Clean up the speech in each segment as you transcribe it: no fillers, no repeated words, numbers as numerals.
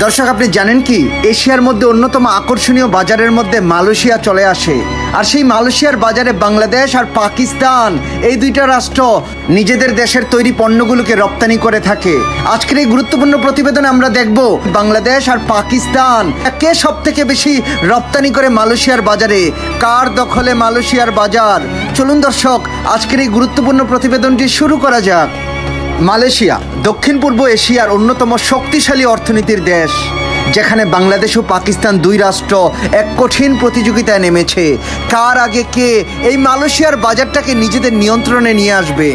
দর্শক, আপনি জানেন কি এশিয়ার মধ্যে অন্যতম আকর্ষণীয় বাজারের মধ্যে মালয়েশিয়া চলে আসে। আর সেই মালয়েশিয়ার বাজারে বাংলাদেশ আর পাকিস্তান এই দুইটা রাষ্ট্র নিজেদের দেশের তৈরি পণ্যগুলোকে রপ্তানি করে থাকে। আজকের এই গুরুত্বপূর্ণ প্রতিবেদনে আমরা দেখব বাংলাদেশ আর পাকিস্তান কে সব থেকে বেশি রপ্তানি করে মালয়েশিয়ার বাজারে, কার দখলে মালয়েশিয়ার বাজার। চলুন দর্শক, আজকের এই গুরুত্বপূর্ণ প্রতিবেদনটি শুরু করা যাক। মালয়েশিয়া দক্ষিণ পূর্ব এশিয়ার অন্যতম শক্তিশালী অর্থনীতির দেশ, যেখানে বাংলাদেশ ও পাকিস্তান দুই রাষ্ট্র এক কঠিন প্রতিযোগিতায় নেমেছে। কার আগে কে এই মালয়েশিয়ার বাজারটাকে নিজেদের নিয়ন্ত্রণে নিয়ে আসবে।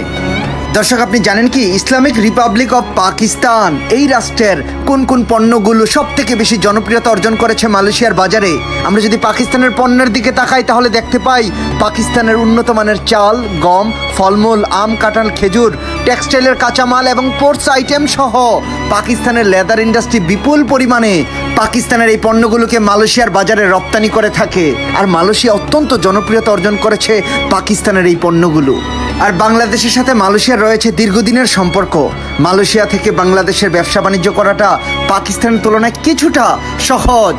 দর্শক, আপনি জানেন কি ইসলামিক রিপাবলিক অফ পাকিস্তান এই রাষ্ট্রের কোন কোন পণ্যগুলো সব থেকে বেশি জনপ্রিয়তা অর্জন করেছে মালয়েশিয়ার বাজারে? আমরা যদি পাকিস্তানের পণ্যের দিকে তাকাই তাহলে দেখতে পাই পাকিস্তানের উন্নত মানের চাল, গম, ফলমূল, আম, কাঁঠাল, খেজুর, টেক্সটাইলের কাঁচামাল এবং পোর্টস আইটেম সহ পাকিস্তানের লেদার ইন্ডাস্ট্রি বিপুল পরিমাণে পাকিস্তানের এই পণ্যগুলোকে মালয়েশিয়ার বাজারে রপ্তানি করে থাকে। আর মালয়েশিয়া অত্যন্ত জনপ্রিয়তা অর্জন করেছে পাকিস্তানের এই পণ্যগুলো। আর বাংলাদেশের সাথে মালয়েশিয়ার রয়েছে দীর্ঘদিনের সম্পর্ক। মালয়েশিয়া থেকে বাংলাদেশের ব্যবসা বাণিজ্য করাটা পাকিস্তানের তুলনায় কিছুটা সহজ।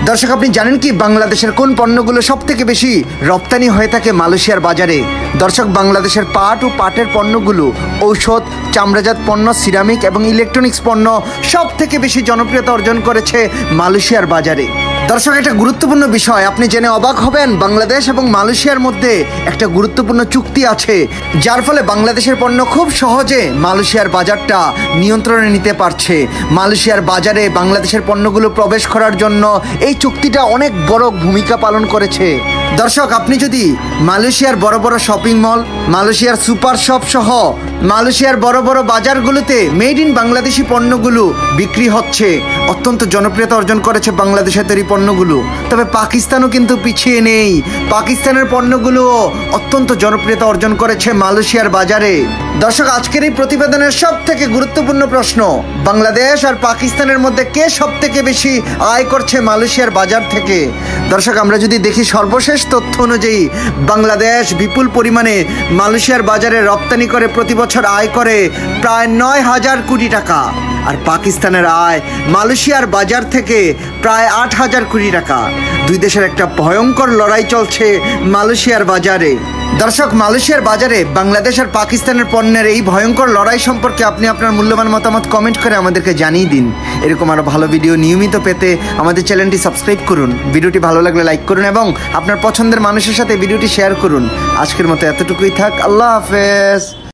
দর্শক, আপনি জানেন কি বাংলাদেশের কোন পণ্যগুলো সব থেকে বেশি রপ্তানি হয়ে থাকে মালয়েশিয়ার বাজারে? দর্শক, বাংলাদেশের পাট ও পাটের পণ্যগুলো, ঔষধ, চামড়াজাত পণ্য, সিরামিক এবং ইলেকট্রনিক্স পণ্য সব থেকে বেশি জনপ্রিয়তা অর্জন করেছে মালয়েশিয়ার বাজারে। দর্শক, একটা গুরুত্বপূর্ণ বিষয় আপনি জেনে অবাক হবেন, বাংলাদেশ এবং মালয়েশিয়ার মধ্যে একটা গুরুত্বপূর্ণ চুক্তি আছে, যার ফলে বাংলাদেশের পণ্য খুব সহজে মালয়েশিয়ার বাজারটা নিয়ন্ত্রণে নিতে পারছে। মালয়েশিয়ার বাজারে বাংলাদেশের পণ্যগুলো প্রবেশ করার জন্য এই চুক্তিটা অনেক বড় ভূমিকা পালন করেছে। দর্শক, আপনি যদি মালয়েশিয়ার বড় বড় শপিং মল, মালয়েশিয়ার সুপার শপ সহ মালয়েশিয়ার বড় বড় বাজারগুলোতে মেড ইন বাংলাদেশি পণ্যগুলো বিক্রি হচ্ছে, অত্যন্ত জনপ্রিয়তা অর্জন করেছে বাংলাদেশের তৈরি পণ্যগুলো। তবে পাকিস্তানও কিন্তু পিছিয়ে নেই, পাকিস্তানের পণ্যগুলোও অত্যন্ত জনপ্রিয়তা অর্জন করেছে মালয়েশিয়ার বাজারে। দর্শক, আজকের এই প্রতিবেদনের সব থেকে গুরুত্বপূর্ণ প্রশ্ন, বাংলাদেশ আর পাকিস্তানের মধ্যে কে সব থেকে বেশি আয় করছে মালয়েশিয়ার বাজার থেকে? দর্শক, আমরা যদি দেখি সর্বশেষ তথ্য অনুযায়ী বাংলাদেশ বিপুল পরিমাণে মালয়েশিয়ার বাজারে রপ্তানি করে প্রতি বছর আয় করে প্রায় 9,000 কোটি টাকা। আর পাকিস্তানের আয় মালয়েশিয়ার বাজার থেকে প্রায় 8,000 কোটি টাকা। দুই দেশের একটা ভয়ঙ্কর লড়াই চলছে মালয়েশিয়ার বাজারে। দর্শক, মালয়েশিয়ার বাজারে বাংলাদেশ আর পাকিস্তানের পণ্যের এই ভয়ঙ্কর লড়াই সম্পর্কে আপনি আপনার মূল্যবান মতামত কমেন্ট করে আমাদেরকে জানিয়ে দিন। এরকম আরও ভালো ভিডিও নিয়মিত পেতে আমাদের চ্যানেলটি সাবস্ক্রাইব করুন, ভিডিওটি ভালো লাগলে লাইক করুন এবং আপনার পছন্দের মানুষের সাথে ভিডিওটি শেয়ার করুন। আজকের মতো এতটুকুই থাক। আল্লাহ হাফেজ।